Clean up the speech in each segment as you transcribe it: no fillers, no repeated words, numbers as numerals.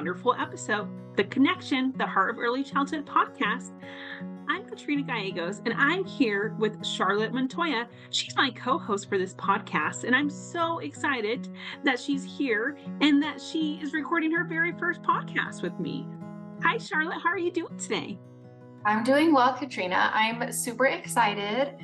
wonderful episode, The Connection, the Heart of Early Childhood podcast. I'm Katrina Gallegos, and I'm here with Charlotte Montoya. She's my co-host for this podcast, and I'm so excited that she's here and that she is recording her very first podcast with me. Hi, Charlotte. How are you doing today? I'm doing well, Katrina. I'm super excited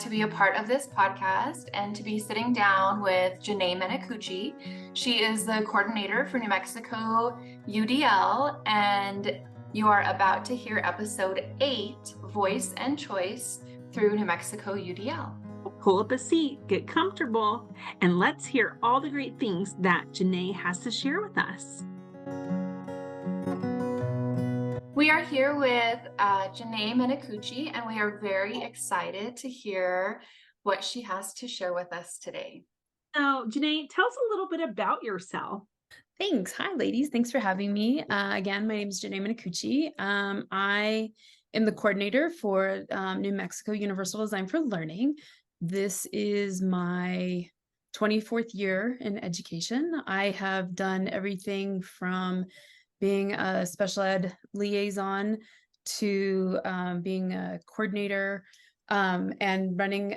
to be a part of this podcast and to be sitting down with Janea Menicucci. She is the coordinator for New Mexico UDL, and you are about to hear episode 8, Voice and Choice through New Mexico UDL. Pull up a seat, get comfortable, and let's hear all the great things that Janea has to share with us. We are here with Janea Menicucci, and we are very excited to hear what she has to share with us today. So, Janea, tell us a little bit about yourself. Thanks. Hi, ladies. Thanks for having me. Again, my name is Janea Menicucci. I am the coordinator for New Mexico Universal Design for Learning. This is my 24th year in education. I have done everything from being a special ed liaison to being a coordinator and running,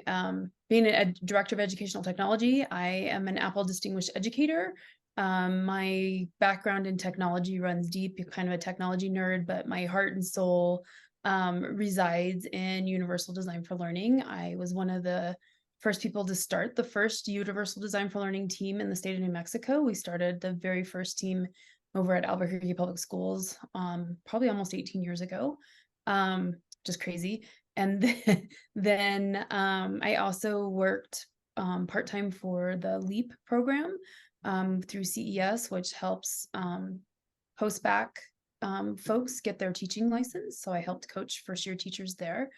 being a director of educational technology. I am an Apple Distinguished Educator. My background in technology runs deep, kind of a technology nerd, but my heart and soul resides in Universal Design for Learning. I was one of the first people to start the first Universal Design for Learning team in the state of New Mexico. We started the very first team over at Albuquerque Public Schools, probably almost 18 years ago, just crazy. And then I also worked part-time for the LEAP program through CES, which helps post-bac folks get their teaching license. So I helped coach first-year teachers there.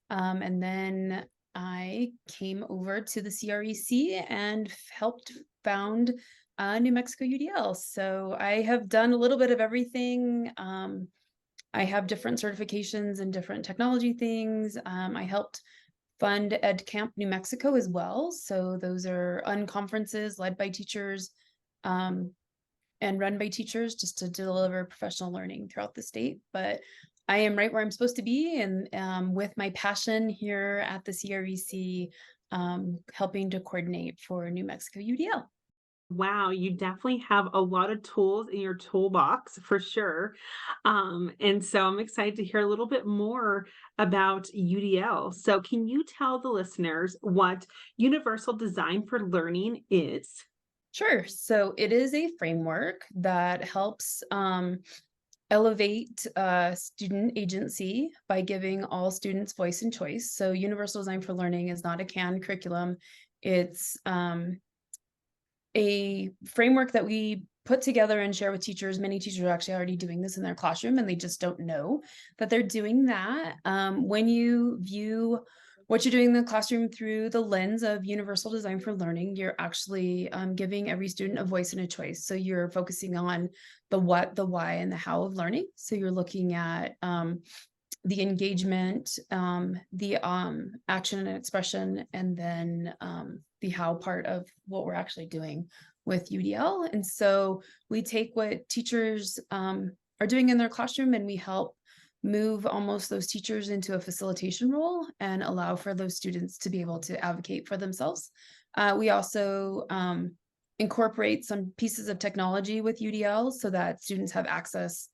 And then I came over to the CREC and helped found New Mexico UDL. So I have done a little bit of everything. I have different certifications and different technology things. I helped fund Ed Camp New Mexico as well. So those are unconferences led by teachers and run by teachers just to deliver professional learning throughout the state. But I am right where I'm supposed to be, and with my passion here at the CREC, helping to coordinate for New Mexico UDL. Wow, you definitely have a lot of tools in your toolbox for sure. And so I'm excited to hear a little bit more about UDL. So can you tell the listeners what Universal Design for Learning is? Sure. So it is a framework that helps elevate student agency by giving all students voice and choice. So Universal Design for Learning is not a canned curriculum. It's a framework that we put together and share with teachers. Many teachers are actually already doing this in their classroom, and they just don't know that they're doing that. When you view what you're doing in the classroom through the lens of Universal Design for Learning, you're actually giving every student a voice and a choice. So you're focusing on the what, the why, and the how of learning. So you're looking at the engagement, the action and expression, and then the how part of what we're actually doing with UDL. And so we take what teachers are doing in their classroom, and we help move almost those teachers into a facilitation role and allow for those students to be able to advocate for themselves. We also incorporate some pieces of technology with UDL so that students have access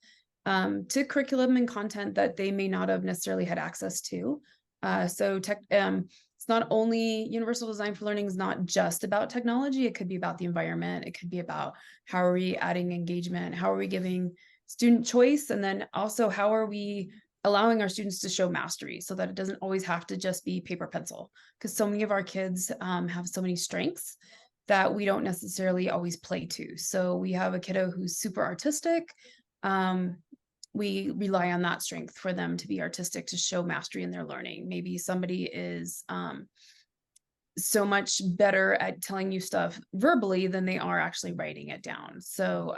to curriculum and content that they may not have necessarily had access to. It's not only Universal Design for Learning is not just about technology. It could be about the environment. It could be about how are we adding engagement? How are we giving student choice? And then also how are we allowing our students to show mastery so that it doesn't always have to just be paper pencil, because so many of our kids have so many strengths that we don't necessarily always play to. So we have a kiddo who's super artistic. We rely on that strength for them to be artistic, to show mastery in their learning. Maybe somebody is so much better at telling you stuff verbally than they are actually writing it down. So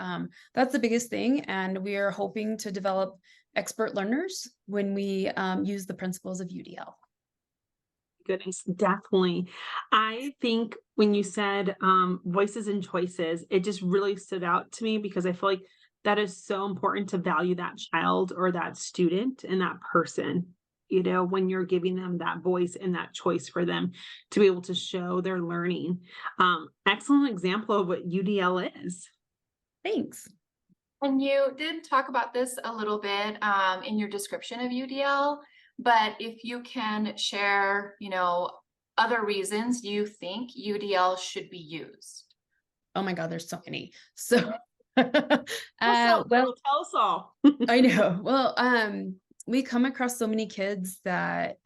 that's the biggest thing. And we are hoping to develop expert learners when we use the principles of UDL. Goodness, definitely. I think when you said voices and choices, it just really stood out to me because I feel like that is so important to value that child or that student and that person, when you're giving them that voice and that choice for them to be able to show their learning. Excellent example of what UDL is. Thanks. And you did talk about this a little bit in your description of UDL, but if you can share, other reasons you think UDL should be used. Oh my God, there's so many. So, Tell us all. I know. Well, we come across so many kids that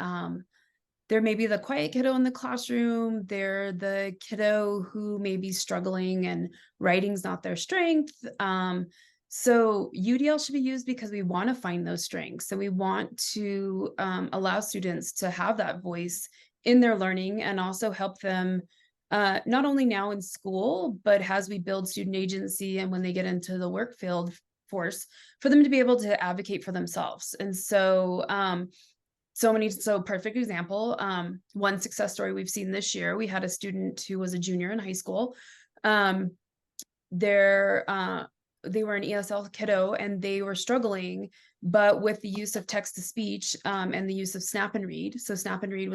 they're maybe the quiet kiddo in the classroom. They're the kiddo who may be struggling and writing's not their strength. So UDL should be used because we want to find those strengths, and we want to allow students to have that voice in their learning, and also help them not only now in school, but as we build student agency and when they get into the work field force, for them to be able to advocate for themselves. And so perfect example. One success story we've seen this year, we had a student who was a junior in high school. They were an ESL kiddo and they were struggling, but with the use of text to speech and the use of Snap&Read. So Snap&Read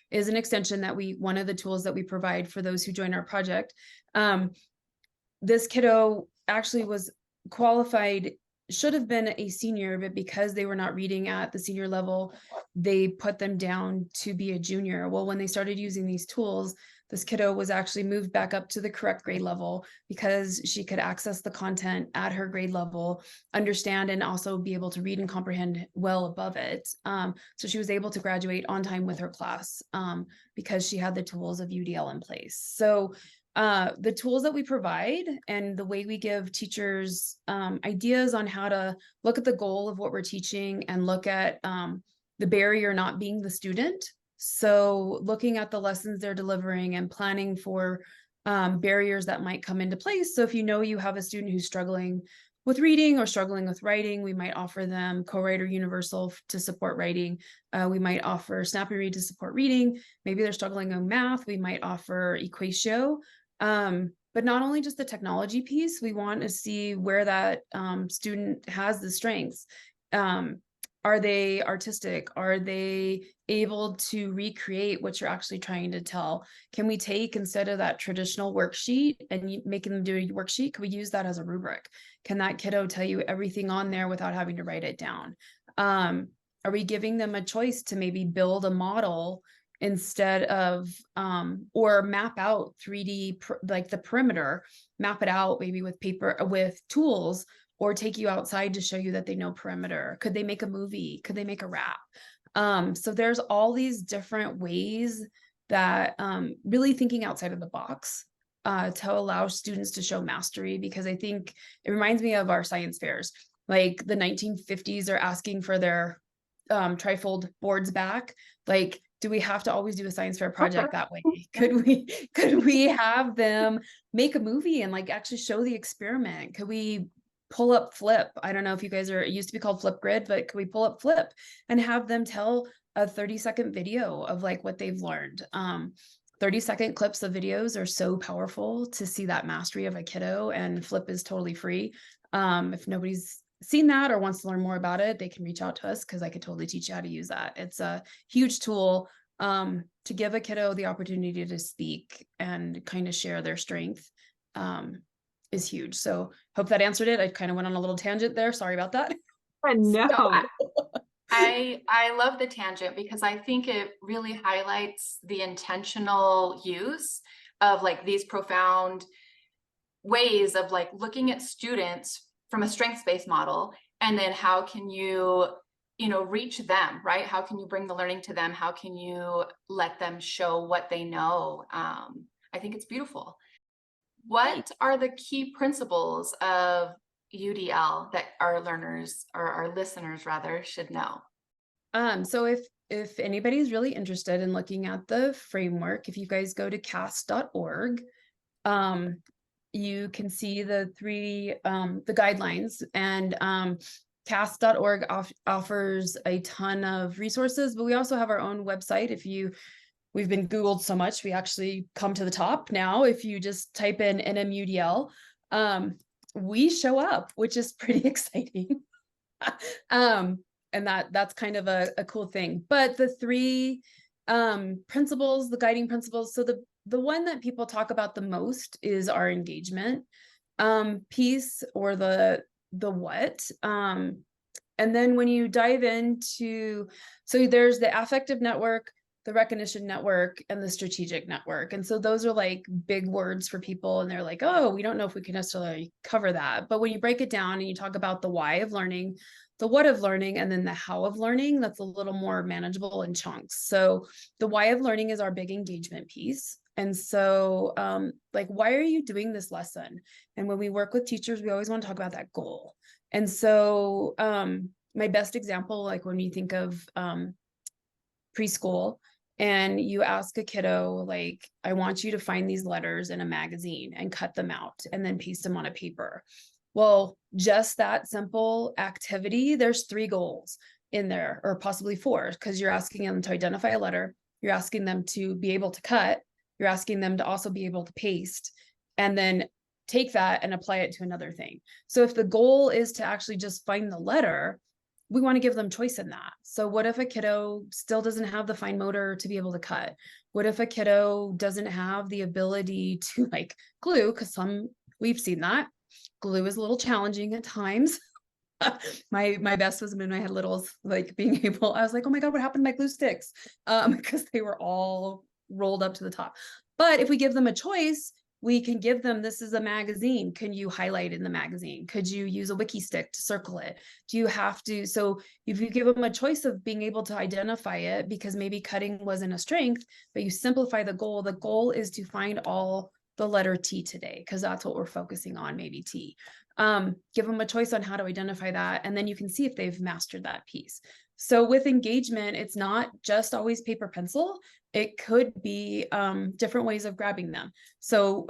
is an extension that one of the tools that we provide for those who join our project. This kiddo actually was qualified, should have been a senior, but because they were not reading at the senior level, they put them down to be a junior. Well, when they started using these tools, this kiddo was actually moved back up to the correct grade level because she could access the content at her grade level, understand, and also be able to read and comprehend well above it. So she was able to graduate on time with her class because she had the tools of UDL in place. So the tools that we provide and the way we give teachers ideas on how to look at the goal of what we're teaching and look at the barrier not being the student. So looking at the lessons they're delivering and planning for barriers that might come into place. So if you have a student who's struggling with reading or struggling with writing, we might offer them Co-Writer Universal to support writing. We might offer Snap&Read to support reading. Maybe they're struggling in math. We might offer Equatio. But not only just the technology piece, we want to see where that student has the strengths. Are they artistic? Are they able to recreate what you're actually trying to tell? Can we take, instead of that traditional worksheet and making them do a worksheet, can we use that as a rubric? Can that kiddo tell you everything on there without having to write it down? Are we giving them a choice to maybe build a model instead of, or map out 3D, like the perimeter, map it out maybe with paper, with tools, or take you outside to show you that they know perimeter? Could they make a movie? Could they make a rap? So there's all these different ways that really thinking outside of the box to allow students to show mastery, because I think it reminds me of our science fairs. Like the 1950s are asking for their trifold boards back. Like, do we have to always do a science fair project that way? Could we have them make a movie and like actually show the experiment? Could we pull up Flip? I don't know if you guys it used to be called Flipgrid, but could we pull up Flip and have them tell a 30-second video of like what they've learned? 30-second clips of videos are so powerful to see that mastery of a kiddo, and Flip is totally free. If nobody's seen that or wants to learn more about it, they can reach out to us because I could totally teach you how to use that. It's a huge tool to give a kiddo the opportunity to speak and kind of share their strength. Is huge. So hope that answered it. I kind of went on a little tangent there. Sorry about that. No. I love the tangent because I think it really highlights the intentional use of like these profound ways of like looking at students from a strengths-based model, and then how can you reach them, right? How can you bring the learning to them? How can you let them show what they know? I think it's beautiful. What are the key principles of UDL that our learners, or our listeners rather, should know? So if anybody's really interested in looking at the framework, if you guys go to cast.org, you can see the guidelines, and cast.org offers a ton of resources, but we also have our own website. We've been Googled so much, we actually come to the top now if you just type in NMUDL. we show up, which is pretty exciting. And that's kind of a cool thing. But the three principles, the guiding principles. So the one that people talk about the most is our engagement piece, or the what. And then when you dive into, so there's the affective network, the recognition network, and the strategic network. And so those are like big words for people, and they're like, oh, we don't know if we can necessarily cover that. But when you break it down and you talk about the why of learning, the what of learning, and then the how of learning, that's a little more manageable in chunks. So the why of learning is our big engagement piece. And so like, why are you doing this lesson? And when we work with teachers, we always want to talk about that goal. And so my best example, like when you think of preschool, and you ask a kiddo, like, I want you to find these letters in a magazine and cut them out and then paste them on a paper. Well, just that simple activity, there's 3 goals in there, or possibly 4, because you're asking them to identify a letter, you're asking them to be able to cut, you're asking them to also be able to paste, and then take that and apply it to another thing. So if the goal is to actually just find the letter, we want to give them choice in that. So what if a kiddo still doesn't have the fine motor to be able to cut? What if a kiddo doesn't have the ability to like glue? Because we've seen that. Glue is a little challenging at times. My best was when I had littles, like being able, I was like, oh my God, what happened to my glue sticks? Because they were all rolled up to the top. But if we give them a choice, we can give them, this is a magazine. Can you highlight in the magazine? Could you use a wiki stick to circle it? Do you have to? So if you give them a choice of being able to identify it, because maybe cutting wasn't a strength, but you simplify the goal is to find all the letter T today, because that's what we're focusing on, maybe T. Give them a choice on how to identify that, and then you can see if they've mastered that piece. So with engagement, it's not just always paper pencil. It could be different ways of grabbing them. So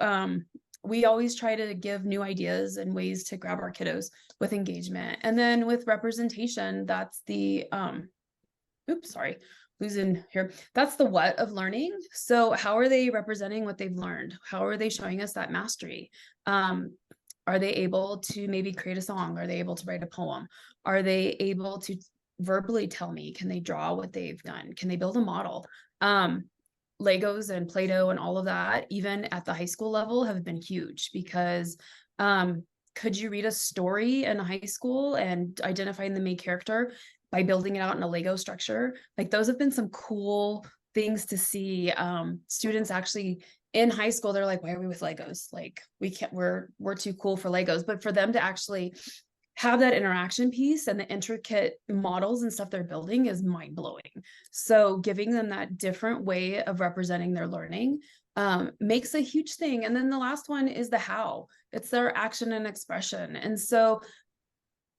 we always try to give new ideas and ways to grab our kiddos with engagement. And then with representation, that's the, losing here. That's the what of learning. So how are they representing what they've learned? How are they showing us that mastery? Are they able to maybe create a song? Are they able to write a poem? Are they able to verbally tell me? Can they draw what they've done? Can they build a model? Legos and Play-Doh and all of that, even at the high school level, have been huge, because could you read a story in high school and identifying the main character by building it out in a Lego structure? Like, those have been some cool things to see. Students actually in high school, they're like, why are we with Legos? Like, we're too cool for Legos. But for them to actually have that interaction piece and the intricate models and stuff they're building is mind-blowing. So giving them that different way of representing their learning makes a huge thing. And then the last one is the how. It's their action and expression. And so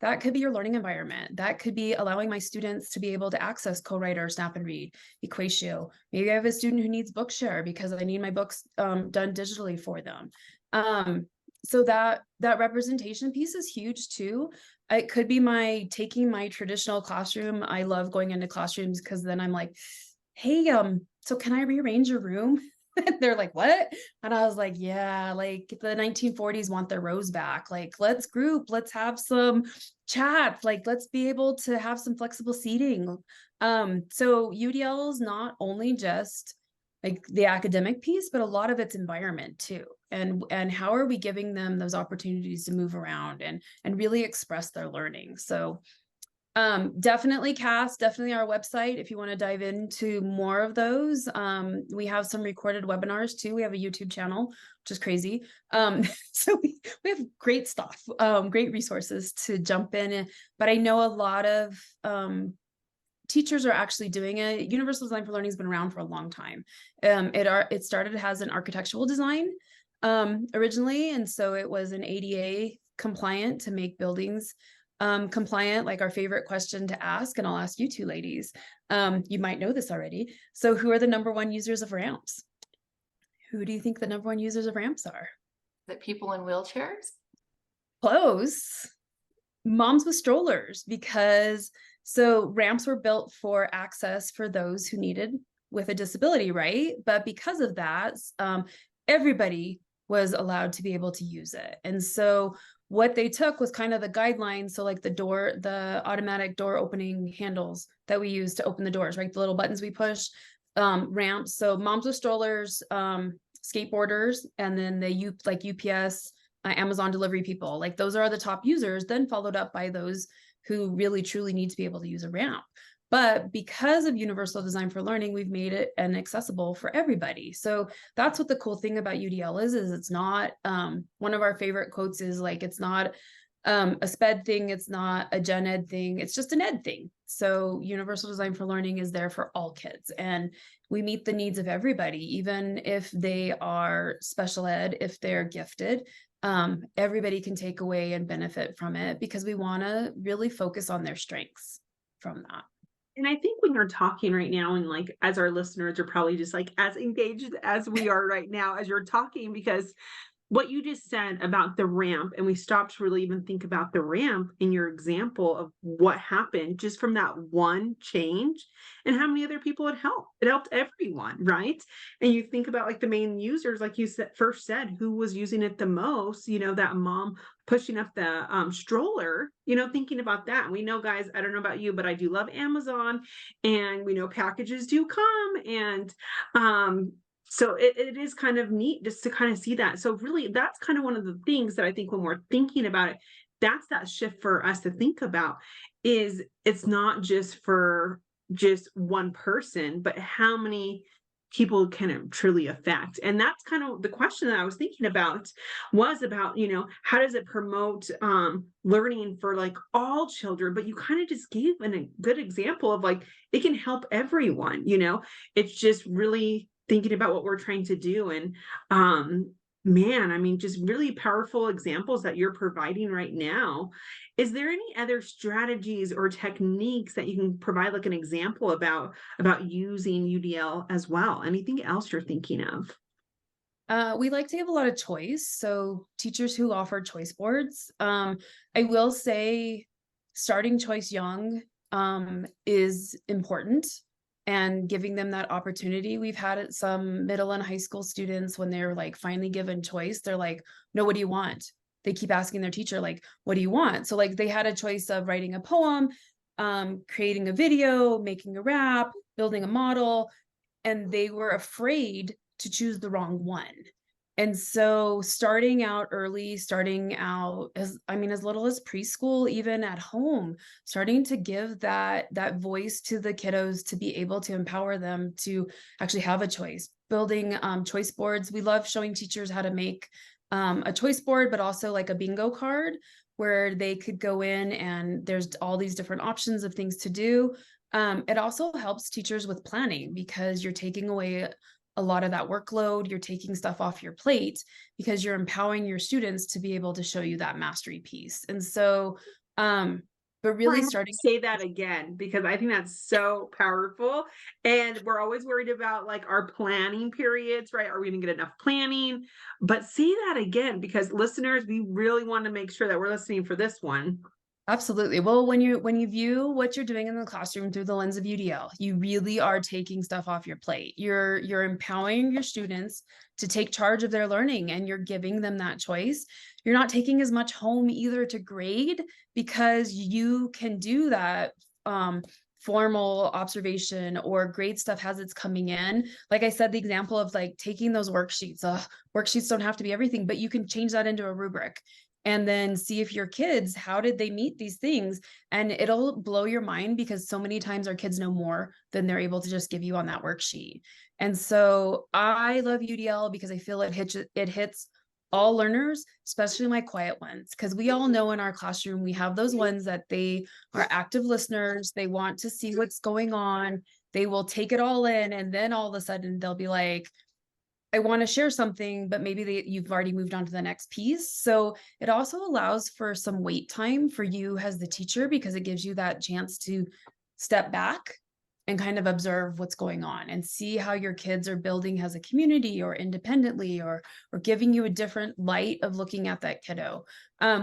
that could be your learning environment. That could be allowing my students to be able to access Co-Writer, Snap&Read, Equatio. Maybe I have a student who needs Bookshare because I need my books done digitally for them. So that representation piece is huge too. It could be taking my traditional classroom. I love going into classrooms because then I'm like, hey, so can I rearrange your room? They're like, what? And I was like, yeah, like the 1940s want their rows back. Like, let's group, let's have some chats, like let's be able to have some flexible seating. So UDL is not only just like the academic piece, but a lot of it's environment too. And how are we giving them those opportunities to move around and really express their learning? So definitely CAS, definitely our website if you want to dive into more of those. We have some recorded webinars too. We have a YouTube channel, which is crazy. So we have great stuff, great resources to jump in. But I know a lot of teachers are actually doing it. Universal Design for Learning has been around for a long time. It started as an architectural design originally, and so it was an ADA compliant to make buildings compliant, like our favorite question to ask, and I'll ask you two ladies. You might know this already. So who are the #1 users of ramps? Who do you think the #1 users of ramps are? Is it people in wheelchairs? Close. Moms with strollers, because so ramps were built for access for those who needed with a disability, right? But because of that, everybody was allowed to be able to use it. And so what they took was kind of the guidelines. So like the automatic door opening handles that we use to open the doors, right? The little buttons we push, ramps. So moms with strollers, skateboarders, and then like UPS, Amazon delivery people, like those are the top users, then followed up by those who really truly need to be able to use a ramp. But because of universal design for learning, we've made it accessible for everybody. So that's what the cool thing about UDL is it's not, one of our favorite quotes is like, it's not a SPED thing, it's not a gen ed thing, it's just an ed thing. So universal design for learning is there for all kids, and we meet the needs of everybody, even if they are special ed, if they're gifted. Everybody can take away and benefit from it because we want to really focus on their strengths from that. And I think when you're talking right now, and like as our listeners are probably just like as engaged as we are right now as you're talking, because what you just said about the ramp, and we stopped to really even think about the ramp in your example of what happened just from that one change and how many other people it helped. It helped everyone, right? And you think about like the main users, like you first said, who was using it the most, that mom pushing up the stroller, thinking about that. And we know, guys, I don't know about you, but I do love Amazon, and we know packages do come, and so it is kind of neat just to kind of see that. So really, that's kind of one of the things that I think when we're thinking about it, that's that shift for us to think about, is it's not just for just one person, but how many people can it truly affect. And that's kind of the question that I was thinking about, was about, how does it promote learning for like all children? But you kind of just gave a good example of like, it can help everyone, it's just really thinking about what we're trying to do. And man, I mean, just really powerful examples that you're providing right now. Is there any other strategies or techniques that you can provide like an example about using UDL as well? Anything else you're thinking of? We like to give a lot of choice. So teachers who offer choice boards, I will say starting choice young is important, and giving them that opportunity. We've had some middle and high school students, when they're like finally given choice, they're like, no, what do you want? They keep asking their teacher, like, what do you want? So like they had a choice of writing a poem, creating a video, making a rap, building a model, and they were afraid to choose the wrong one. And so starting out early, starting out as little as preschool, even at home, starting to give that voice to the kiddos to be able to empower them to actually have a choice. Building choice boards. We love showing teachers how to make a choice board, but also like a bingo card where they could go in and there's all these different options of things to do. It also helps teachers with planning, because you're taking away a lot of that workload. You're taking stuff off your plate because you're empowering your students to be able to show you that mastery piece. And so, but really starting to say that again, because I think that's so powerful. And we're always worried about like our planning periods, right? Are we going to get enough planning? But say that again, because listeners, we really want to make sure that we're listening for this one. Absolutely. Well, when you view what you're doing in the classroom through the lens of UDL, you really are taking stuff off your plate. You're empowering your students to take charge of their learning, and you're giving them that choice. You're not taking as much home either to grade, because you can do that formal observation or grade stuff as it's coming in. Like I said, the example of like taking those worksheets. Worksheets don't have to be everything, but you can change that into a rubric. And then see if your kids, how did they meet these things? And it'll blow your mind, because so many times our kids know more than they're able to just give you on that worksheet. And so I love UDL because I feel it hits all learners, especially my quiet ones, because we all know in our classroom, we have those ones that they are active listeners. They want to see what's going on. They will take it all in. And then all of a sudden they'll be like, I want to share something, but maybe you've already moved on to the next piece. So it also allows for some wait time for you as the teacher, because it gives you that chance to step back and kind of observe what's going on and see how your kids are building as a community or independently, or giving you a different light of looking at that kiddo.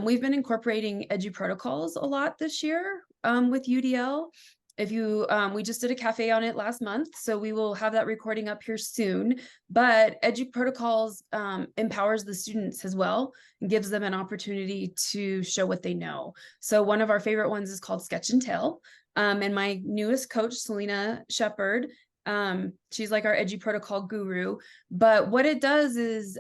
We've been incorporating edu protocols a lot this year with UDL. if you, we just did a cafe on it last month, so we will have that recording up here soon. But Edu Protocols empowers the students as well and gives them an opportunity to show what they know. So one of our favorite ones is called Sketch and Tell. And my newest coach, Selena Shepard, she's like our Edu Protocol guru. But what it does is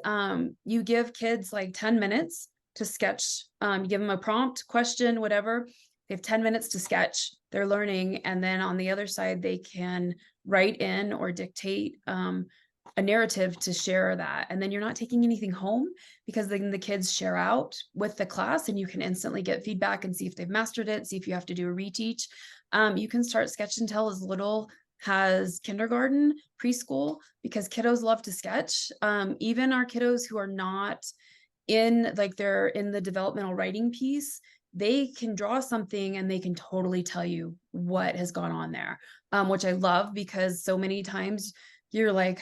you give kids like 10 minutes to sketch. You give them a prompt, question, whatever. They have 10 minutes to sketch. They're learning. And then on the other side, they can write in or dictate a narrative to share that. And then you're not taking anything home, because then the kids share out with the class and you can instantly get feedback and see if they've mastered it, see if you have to do a reteach. You can start Sketch and Tell as little as kindergarten, preschool, because kiddos love to sketch. Even our kiddos who are not in, like, they're in the developmental writing piece, they can draw something and they can totally tell you what has gone on there, which I love, because so many times you're like,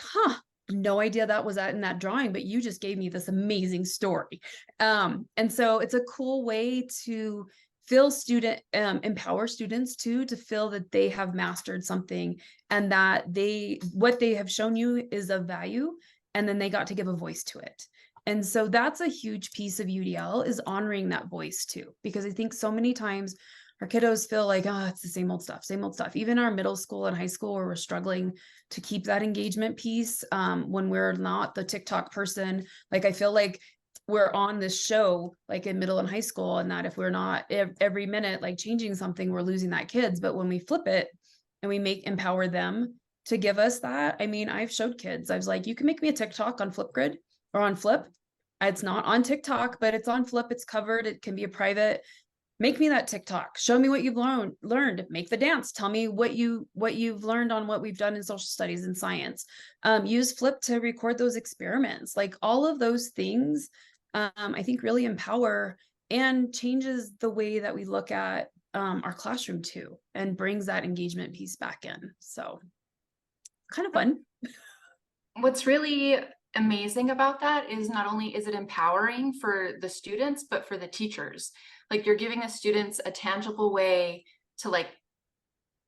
no idea that was in that drawing, but you just gave me this amazing story. And so it's a cool way to empower students to feel that they have mastered something, and that what they have shown you is of value, and then they got to give a voice to it. And so that's a huge piece of UDL, is honoring that voice too, because I think so many times our kiddos feel like, it's the same old stuff, same old stuff. Even our middle school and high school, where we're struggling to keep that engagement piece, when we're not the TikTok person. Like, I feel like we're on this show like in middle and high school, and that if we're not every minute like changing something, we're losing that kids. But when we flip it and we empower them to give us that, I mean, I've showed kids, I was like, you can make me a TikTok on Flipgrid or on Flip. It's not on TikTok, but it's on Flip. It's covered. It can be a private. Make me that TikTok. Show me what you've learned. Make the dance. Tell me what you've learned on what we've done in social studies and science. Use Flip to record those experiments. Like, all of those things, I think really empower and changes the way that we look at our classroom too, and brings that engagement piece back in. So kind of fun. What's really amazing about that is not only is it empowering for the students, but for the teachers. Like, you're giving the students a tangible way to like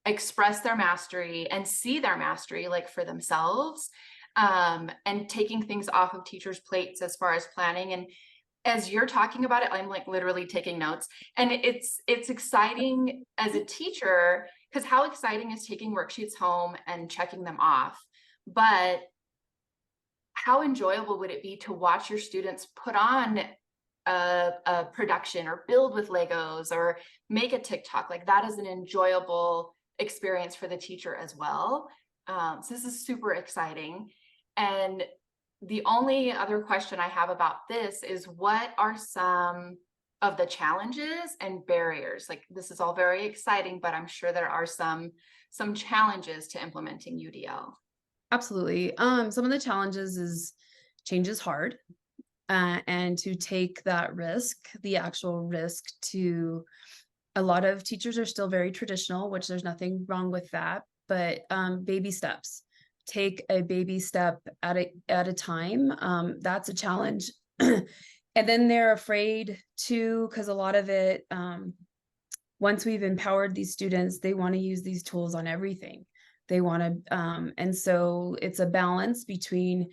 express their mastery and see their mastery like for themselves, and taking things off of teachers' plates as far as planning. And as you're talking about it, I'm like literally taking notes, and it's exciting as a teacher, because how exciting is taking worksheets home and checking them off, but how enjoyable would it be to watch your students put on a production or build with Legos or make a TikTok? Like, that is an enjoyable experience for the teacher as well. So this is super exciting. And the only other question I have about this is, what are some of the challenges and barriers? Like, this is all very exciting, but I'm sure there are some challenges to implementing UDL. Absolutely. Some of the challenges is change is hard, and to take that risk, the actual risk to, a lot of teachers are still very traditional, which there's nothing wrong with that, but baby steps. Take a baby step at a time. That's a challenge. And then they're afraid too, because a lot of it, once we've empowered these students, they want to use these tools on everything. They want to, and so it's a balance between,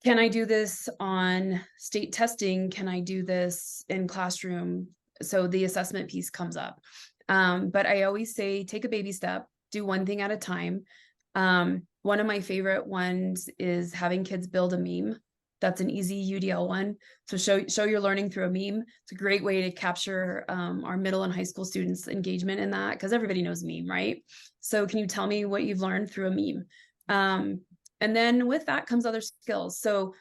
can I do this on state testing? Can I do this in classroom? So the assessment piece comes up. But I always say, take a baby step, do one thing at a time. One of my favorite ones is having kids build a meme. That's an easy UDL one. So show your learning through a meme. It's a great way to capture our middle and high school students' engagement in that, because everybody knows meme, right? So can you tell me what you've learned through a meme? And then with that comes other skills. So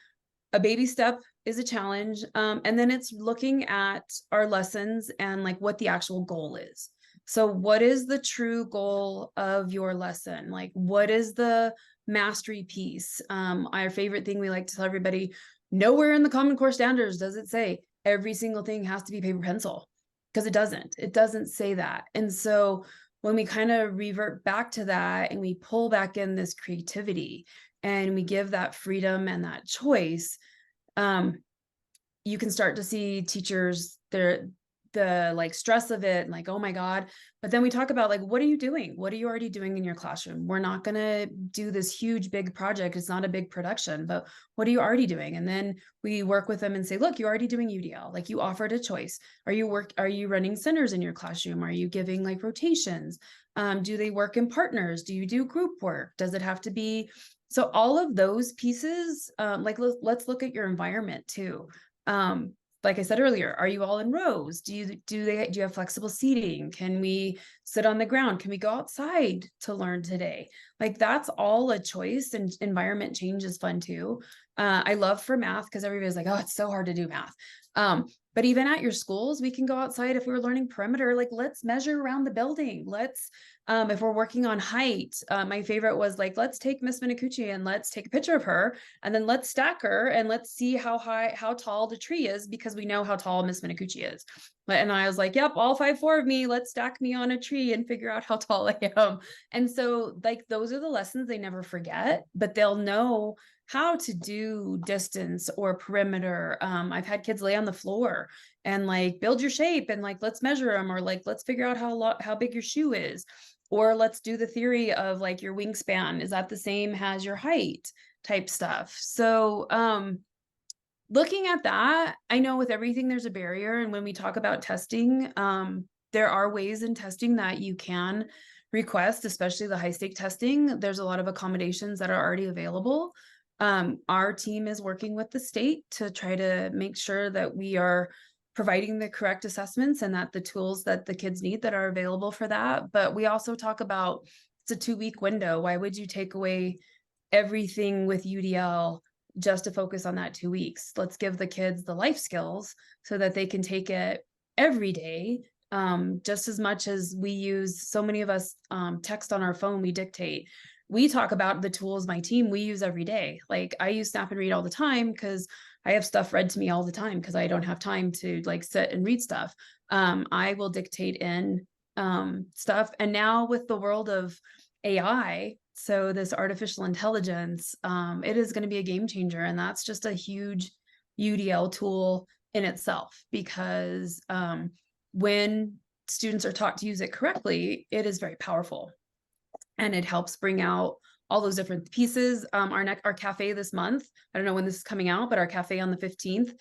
a baby step is a challenge. And then it's looking at our lessons and like what the actual goal is. So what is the true goal of your lesson? Like, what is the mastery piece? Our favorite thing we like to tell everybody, nowhere in the Common Core standards does it say every single thing has to be paper pencil, because it doesn't say that. And so when we kind of revert back to that and we pull back in this creativity and we give that freedom and that choice, you can start to see teachers, the like stress of it and like, oh my God. But then we talk about like, what are you doing? What are you already doing in your classroom? We're not going to do this huge, big project. It's not a big production, but what are you already doing? And then we work with them and say, look, you're already doing UDL. Like you offered a choice. Are you running centers in your classroom? Are you giving like rotations? Do they work in partners? Do you do group work? Does it have to be? So all of those pieces, like let's look at your environment too. Like I said earlier, are you all in rows? Do you have flexible seating? Can we sit on the ground? Can we go outside to learn today? Like that's all a choice, and environment change is fun too. I love for math because everybody's like, oh, it's so hard to do math. But even at your schools, we can go outside. If we were learning perimeter, like let's measure around the building. Let's, if we're working on height, my favorite was like, let's take Miss Menicucci and let's take a picture of her and then let's stack her and let's see how tall the tree is, because we know how tall Miss Menicucci is. And I was like, yep, all 5'4" of me, let's stack me on a tree and figure out how tall I am. And so like, those are the lessons they never forget, but they'll know how to do distance or perimeter. I've had kids lay on the floor and like build your shape and like, let's measure them, or like, let's figure out how big your shoe is, or let's do the theory of like your wingspan. Is that the same as your height type stuff? So, looking at that, I know with everything, there's a barrier. And when we talk about testing, there are ways in testing that you can request, especially the high stake testing. There's a lot of accommodations that are already available. Our team is working with the state to try to make sure that we are providing the correct assessments and that the tools that the kids need that are available for that. But we also talk about it's a 2-week window. Why would you take away everything with UDL just to focus on that 2 weeks? Let's give the kids the life skills so that they can take it every day. Just as much as we use, so many of us text on our phone, we dictate. We talk about the tools my team we use every day. Like I use Snap&Read all the time because I have stuff read to me all the time because I don't have time to like sit and read stuff. I will dictate in stuff. And now with the world of AI, so this artificial intelligence, it is going to be a game changer. And that's just a huge UDL tool in itself, because when students are taught to use it correctly, it is very powerful. And it helps bring out all those different pieces. Our cafe this month, I don't know when this is coming out, but our cafe on the 15th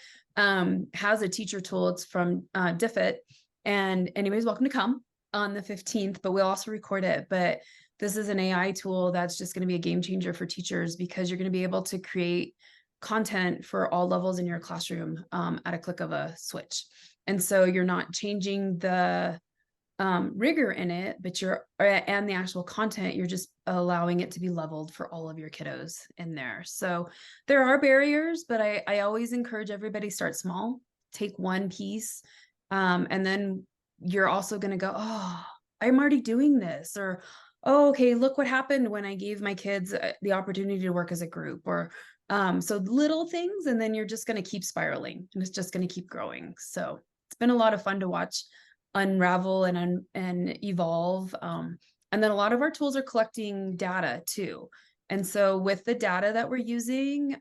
has a teacher tool. It's from DFIT, and anybody's welcome to come on the 15th, but we'll also record it. But this is an AI tool that's just going to be a game changer for teachers, because you're going to be able to create content for all levels in your classroom at a click of a switch. And so you're not changing the rigor in it, but and the actual content, you're just allowing it to be leveled for all of your kiddos in there. So there are barriers, but I always encourage everybody start small, take one piece, and then you're also going to go, oh, I'm already doing this, or oh, okay, look what happened when I gave my kids the opportunity to work as a group, or so little things, and then you're just going to keep spiraling, and it's just going to keep growing. So it's been a lot of fun to watch unravel and evolve. And then a lot of our tools are collecting data too. And so with the data that we're using,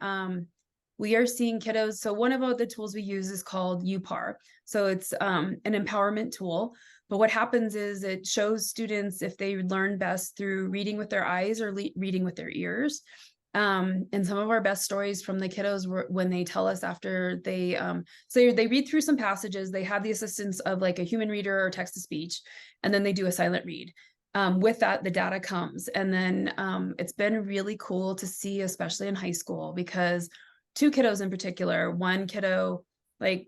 we are seeing kiddos. So one of the tools we use is called UPAR. So it's an empowerment tool. But what happens is it shows students if they learn best through reading with their eyes or reading with their ears. And some of our best stories from the kiddos were when they tell us after they, so they read through some passages, they have the assistance of like a human reader or text to speech, and then they do a silent read. With that, the data comes. And then it's been really cool to see, especially in high school, because 2 kiddos in particular, one kiddo, like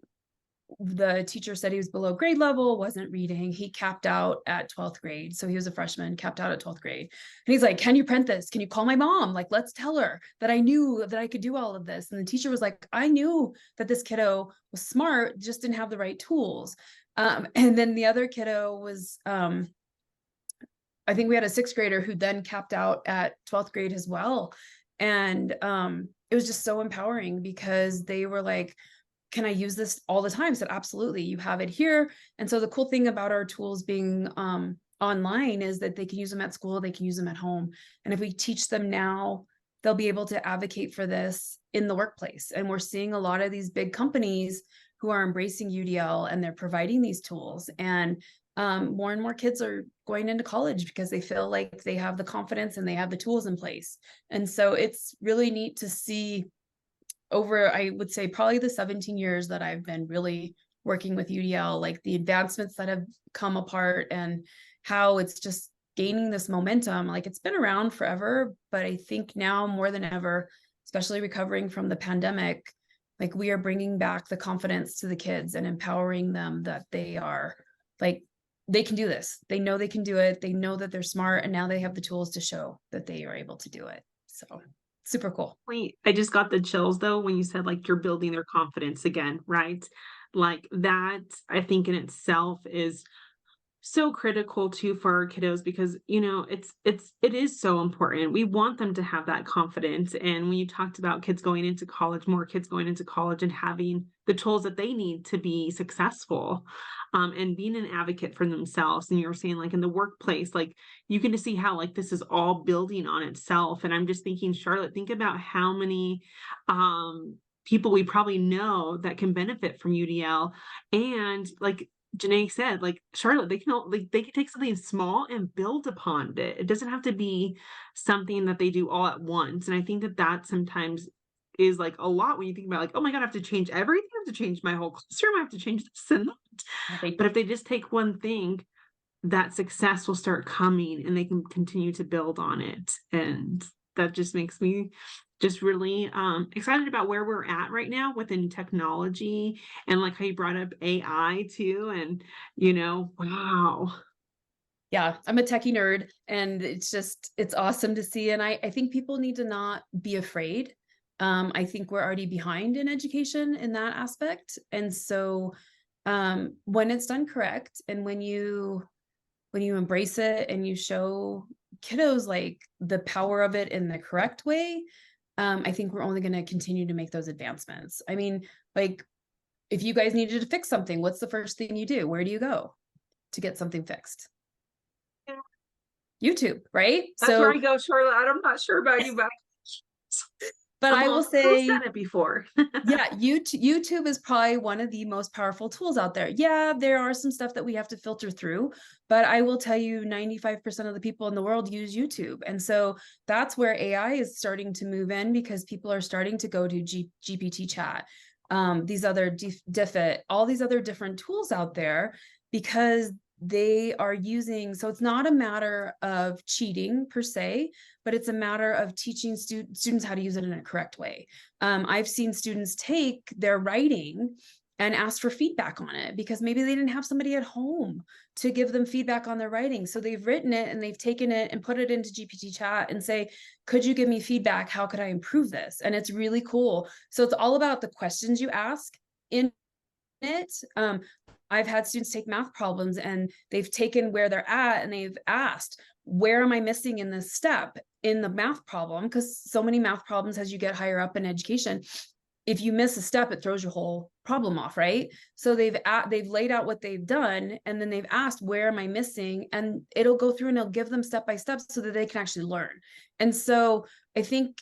the teacher said he was below grade level, wasn't reading. He capped out at 12th grade. So he was a freshman, capped out at 12th grade. And he's like, can you print this? Can you call my mom? Like, let's tell her that I knew that I could do all of this. And the teacher was like, I knew that this kiddo was smart, just didn't have the right tools. And then the other kiddo was, I think we had a 6th grader who then capped out at 12th grade as well. And it was just so empowering, because they were like, can I use this all the time? I said, absolutely, you have it here. And so the cool thing about our tools being online is that they can use them at school, they can use them at home. And if we teach them now, they'll be able to advocate for this in the workplace. And we're seeing a lot of these big companies who who are embracing UDL, and they're providing these tools. And more and more kids are going into college because they feel like they have the confidence and they have the tools in place. And so it's really neat to see over, I would say, probably the 17 years that I've been really working with UDL, like the advancements that have come apart and how it's just gaining this momentum. Like it's been around forever, but I think now more than ever, especially recovering from the pandemic, like we are bringing back the confidence to the kids and empowering them that they are like, they can do this. They know they can do it. They know that they're smart, and now they have the tools to show that they are able to do it. So super cool. Wait, I just got the chills though when you said like you're building their confidence again, right? Like that, I think in itself is so critical too for our kiddos, because it is so important. We want them to have that confidence. And when you talked about kids going into college, more kids going into college and having the tools that they need to be successful, and being an advocate for themselves, and you were saying like in the workplace, like you can just see how like this is all building on itself. And I'm just thinking, Charlotte, think about how many people we probably know that can benefit from UDL. And like Janea said, like Charlotte, they can take something small and build upon it. It doesn't have to be something that they do all at once. And I think that sometimes is like a lot when you think about like, oh my God, I have to change everything. I have to change my whole classroom. I have to change this and that. Right. But if they just take one thing, that success will start coming and they can continue to build on it. And that just makes me just really excited about where we're at right now within technology, and like how you brought up AI too. And wow. Yeah, I'm a techie nerd, and it's awesome to see. And I think people need to not be afraid. I think we're already behind in education in that aspect. And so when it's done correct, and when you embrace it and you show kiddos like the power of it in the correct way, I think we're only going to continue to make those advancements. I mean, like if you guys needed to fix something, what's the first thing you do? Where do you go to get something fixed? YouTube, right? That's where I go, Charlotte. I'm not sure about you, but I will say, said it before. yeah, YouTube is probably one of the most powerful tools out there. Yeah, there are some stuff that we have to filter through, but I will tell you 95% of the people in the world use YouTube. And so that's where AI is starting to move in, because people are starting to go to GPT chat, these other Diffit, all these other different tools out there, because they are using, so it's not a matter of cheating per se, but it's a matter of teaching students how to use it in a correct way. I've seen students take their writing and ask for feedback on it, because maybe they didn't have somebody at home to give them feedback on their writing. So they've written it and they've taken it and put it into GPT chat and say, could you give me feedback? How could I improve this? And it's really cool. So it's all about the questions you ask in it. I've had students take math problems and they've taken where they're at and they've asked, where am I missing in this step in the math problem? Because so many math problems, as you get higher up in education, if you miss a step, it throws your whole problem off, right? So they've laid out what they've done, and then they've asked, where am I missing? And it'll go through and it'll give them step by step so that they can actually learn. And so I think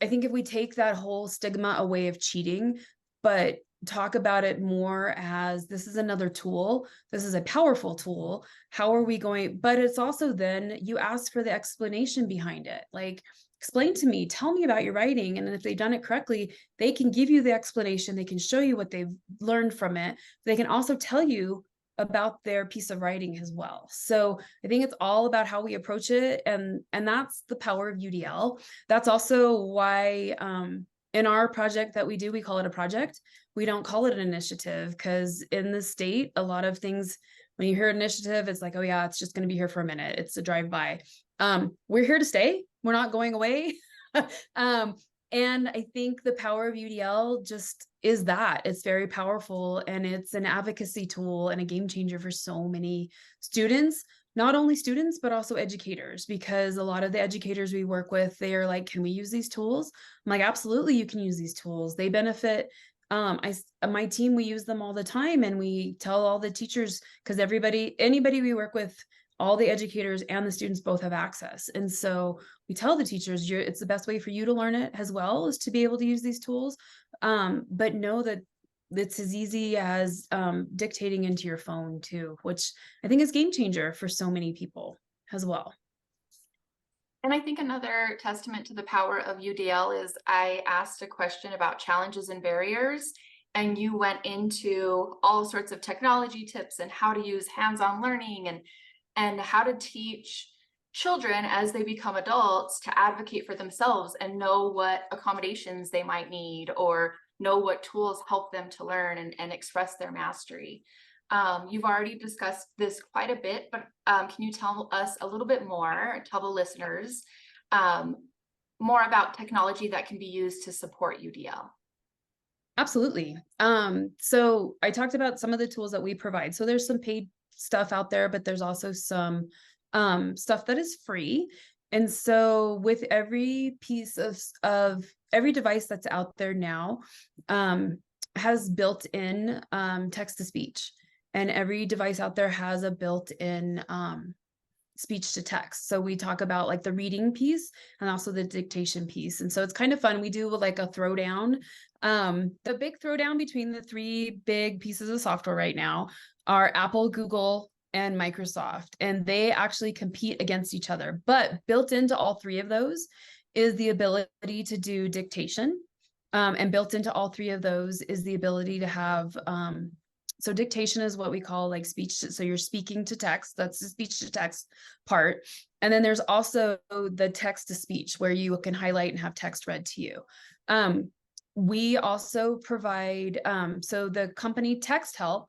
if we take that whole stigma away of cheating, but talk about it more as this is another tool, this is a powerful tool, how are we going? But it's also then you ask for the explanation behind it. Like, explain to me, tell me about your writing. And if they've done it correctly, they can give you the explanation. They can show you what they've learned from it. They can also tell you about their piece of writing as well. So I think it's all about how we approach it. And that's the power of UDL. That's also why in our project that we do, we call it a project. We don't call it an initiative, because in the state, a lot of things, when you hear initiative, it's like, oh yeah, it's just going to be here for a minute. It's a drive-by. We're here to stay. We're not going away. And I think the power of UDL just is that it's very powerful, and it's an advocacy tool and a game changer for so many students, not only students, but also educators, because a lot of the educators we work with, they are like, can we use these tools? I'm like, absolutely, you can use these tools. They benefit. My team, we use them all the time, and we tell all the teachers, because anybody we work with, all the educators and the students both have access. And so we tell the teachers, it's the best way for you to learn it as well, is to be able to use these tools. But know that it's as easy as dictating into your phone too, which I think is game changer for so many people as well. And I think another testament to the power of UDL is I asked a question about challenges and barriers, and you went into all sorts of technology tips and how to use hands-on learning and how to teach children as they become adults to advocate for themselves and know what accommodations they might need or know what tools help them to learn and express their mastery. You've already discussed this quite a bit, but can you tell us a little bit more, tell the listeners more about technology that can be used to support UDL? Absolutely. So I talked about some of the tools that we provide. So there's some paid stuff out there, but there's also some stuff that is free. And so with every piece of every device that's out there now has built-in text to speech. And every device out there has a built-in speech to text. So we talk about like the reading piece and also the dictation piece. And so it's kind of fun. We do like a throwdown. The big throwdown between the three big pieces of software right now are Apple, Google, and Microsoft. And they actually compete against each other. But built into all three of those is the ability to do dictation. And built into all three of those is the ability to have so dictation is what we call like speech. So you're speaking to text. That's the speech to text part. And then there's also the text to speech where you can highlight and have text read to you. We also provide, so the company Text Help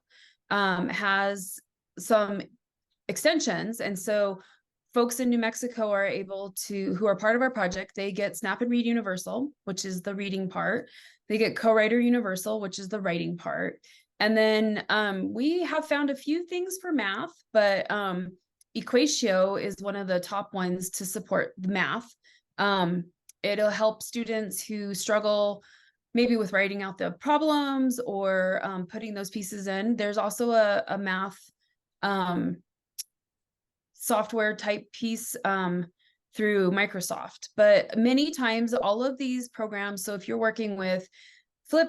has some extensions. And so folks in New Mexico are able to, who are part of our project, they get Snap&Read Universal, which is the reading part. They get Co-Writer Universal, which is the writing part. And then we have found a few things for math, but Equatio is one of the top ones to support the math. It'll help students who struggle maybe with writing out the problems or putting those pieces in. There's also a math software type piece through Microsoft. But many times all of these programs, so if you're working with Flip,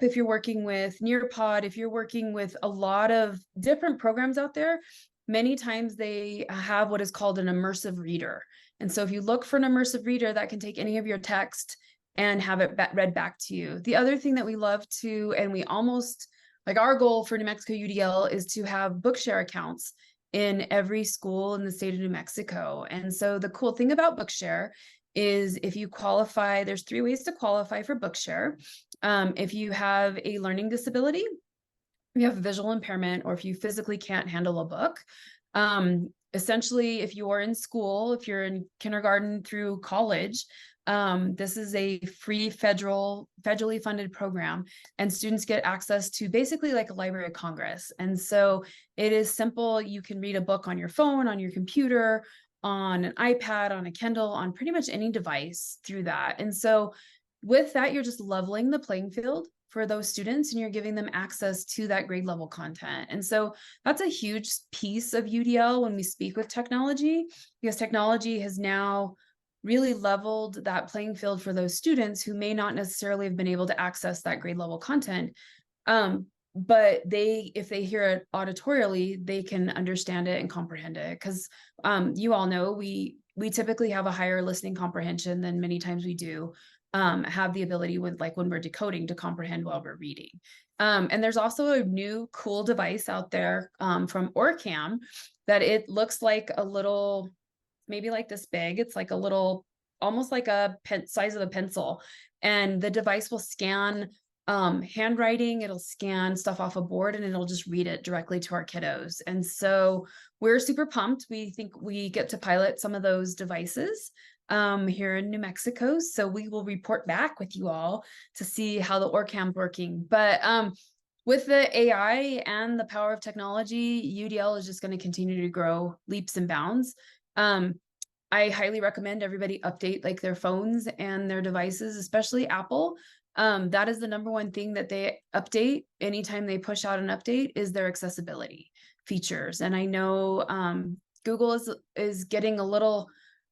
if you're working with Nearpod, if you're working with a lot of different programs out there, many times they have what is called an immersive reader. And so if you look for an immersive reader that can take any of your text and have it read back to you. The other thing that we love to, and we almost, like our goal for New Mexico UDL is to have Bookshare accounts in every school in the state of New Mexico. And so the cool thing about Bookshare is if you qualify, there's 3 ways to qualify for Bookshare. If you have a learning disability, if you have a visual impairment, or if you physically can't handle a book. Essentially, if you are in school, if you're in kindergarten through college, this is a free federally funded program, and students get access to basically like a Library of Congress. And so it is simple. You can read a book on your phone, on your computer, on an iPad, on a Kindle, on pretty much any device through that. And so with that, you're just leveling the playing field for those students, and you're giving them access to that grade level content. And so that's a huge piece of UDL when we speak with technology, because technology has now really leveled that playing field for those students who may not necessarily have been able to access that grade level content. But if they hear it auditorially, they can understand it and comprehend it. Because you all know we typically have a higher listening comprehension than many times we do have the ability with, like, when we're decoding, to comprehend while we're reading. And there's also a new cool device out there from Orcam that it looks like a little, maybe like this big. It's like a little, almost like a size of a pencil. And the device will scan handwriting, it'll scan stuff off a board, and it'll just read it directly to our kiddos. And so we're super pumped. We think we get to pilot some of those devices here in New Mexico. So we will report back with you all to see how the Orcam's working. But with the AI and the power of technology, UDL is just going to continue to grow leaps and bounds. I highly recommend everybody update like their phones and their devices, especially Apple. That is the number one thing that they update anytime they push out an update is their accessibility features. And I know Google is getting a little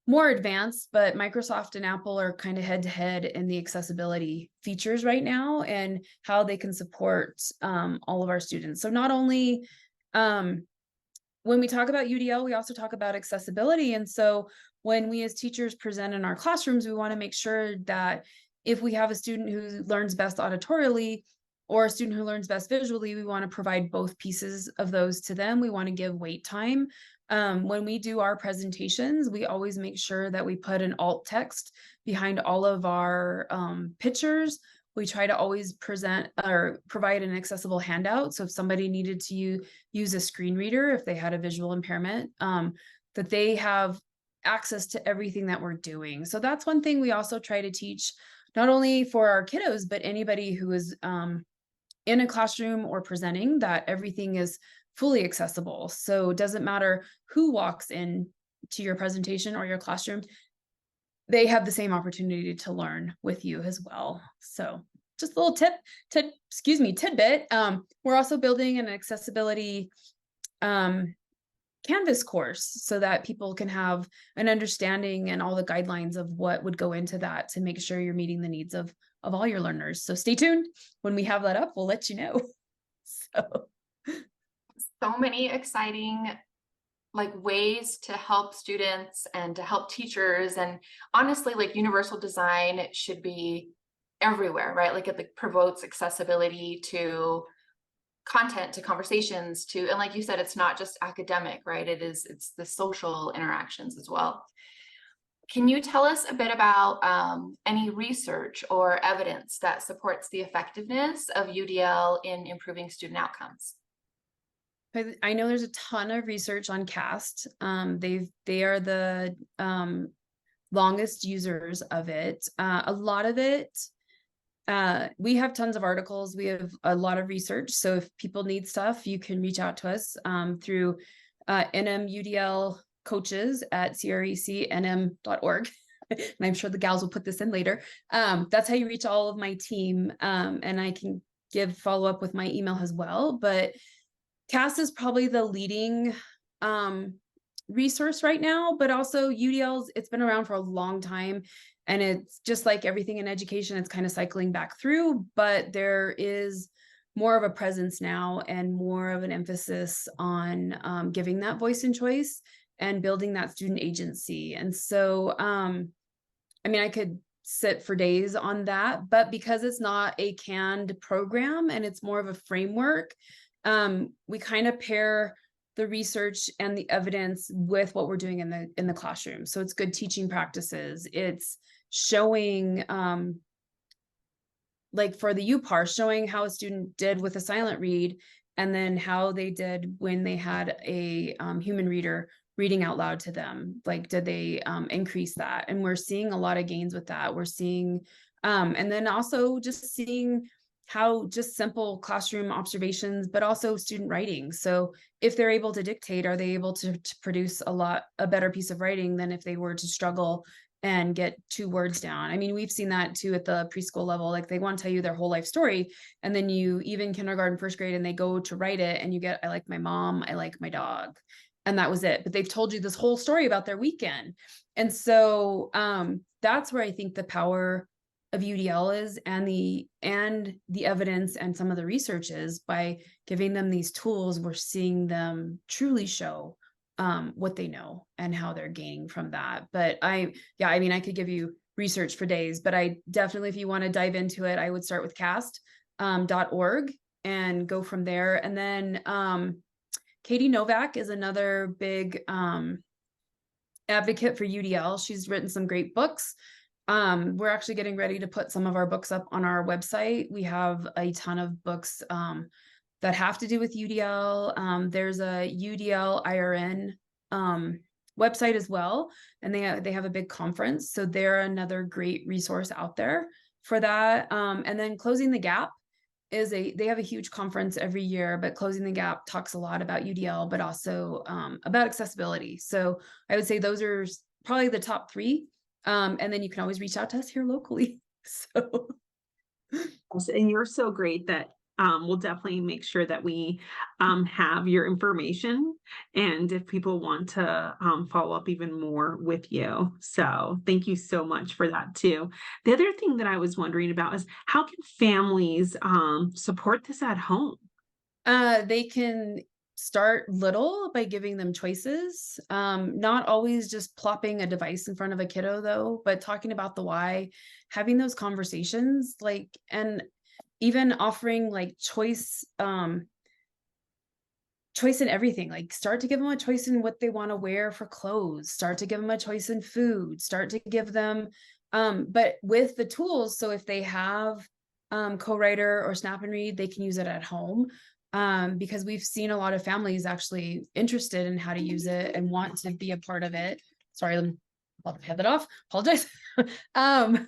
more advanced, but Microsoft and Apple are kind of head to head in the accessibility features right now and how they can support all of our students. So not only when we talk about UDL, we also talk about accessibility. And so when we as teachers present in our classrooms, we want to make sure that if we have a student who learns best auditorially or a student who learns best visually, we want to provide both pieces of those to them. We want to give wait time. When we do our presentations, we always make sure that we put an alt text behind all of our pictures. We try to always present or provide an accessible handout. So if somebody needed to use a screen reader, if they had a visual impairment, that they have access to everything that we're doing. So that's one thing we also try to teach, not only for our kiddos, but anybody who is in a classroom or presenting, that everything is fully accessible. So it doesn't matter who walks in to your presentation or your classroom, they have the same opportunity to learn with you as well. So just a little tidbit. We're also building an accessibility Canvas course so that people can have an understanding and all the guidelines of what would go into that to make sure you're meeting the needs of all your learners. So stay tuned. When we have that up, we'll let you know. So many exciting ways to help students and to help teachers. And honestly, universal design should be everywhere, right? It promotes accessibility to content, to conversations, to, and like you said, it's not just academic, right? It's the social interactions as well. Can you tell us a bit about any research or evidence that supports the effectiveness of UDL in improving student outcomes? I know there's a ton of research on CAST. They are the longest users of it. A lot of it, we have tons of articles. We have a lot of research. So if people need stuff, you can reach out to us through NMUDL coaches at CRECNM.org. And I'm sure the gals will put this in later. That's how you reach all of my team. And I can follow up with my email as well. But CAST is probably the leading resource right now, but also UDL's, it's been around for a long time. And it's just like everything in education, it's kind of cycling back through, but there is more of a presence now and more of an emphasis on giving that voice and choice and building that student agency. And so, I mean, I could sit for days on that, but because it's not a canned program and it's more of a framework, we kind of pair the research and the evidence with what we're doing in the classroom. So it's good teaching practices. It's showing, like for the UPAR, showing how a student did with a silent read, and then how they did when they had a human reader reading out loud to them. Like, did they increase that? And we're seeing a lot of gains with that. We're seeing, and then also just seeing how just simple classroom observations, but also student writing. So if they're able to dictate, are they able to produce a better piece of writing than if they were to struggle and get 2 words down? I mean, we've seen that too at the preschool level. Like, they want to tell you their whole life story, and then you even kindergarten, first grade, and they go to write it, and you get, I like my mom, I like my dog, and that was it. But they've told you this whole story about their weekend. And so that's where I think the power of UDL is, and the evidence and some of the research is, by giving them these tools, we're seeing them truly show what they know and how they're gaining from that. But I mean, I could give you research for days, but I definitely, if you want to dive into it, I would start with cast.org and go from there. And then Katie Novak is another big advocate for UDL. She's written some great books. We're actually getting ready to put some of our books up on our website. We have a ton of books that have to do with UDL. There's a UDL IRN website as well, and they have a big conference. So they're another great resource out there for that. And then Closing the Gap they have a huge conference every year, but Closing the Gap talks a lot about UDL, but also about accessibility. So I would say those are probably the top 3. And then you can always reach out to us here locally. So, and you're so great that we'll definitely make sure that we have your information, and if people want to follow up even more with you. So thank you so much for that too. The other thing that I was wondering about is how can families support this at home? They can start little by giving them choices. Not always just plopping a device in front of a kiddo though, but talking about the why, having those conversations, like, and even offering like choice in everything. Like, start to give them a choice in what they want to wear for clothes, start to give them a choice in food, start to give them but with the tools. So if they have co-writer or Snap&Read, they can use it at home, because we've seen a lot of families actually interested in how to use it and want to be a part of it. Sorry, I'll head that off, apologize. um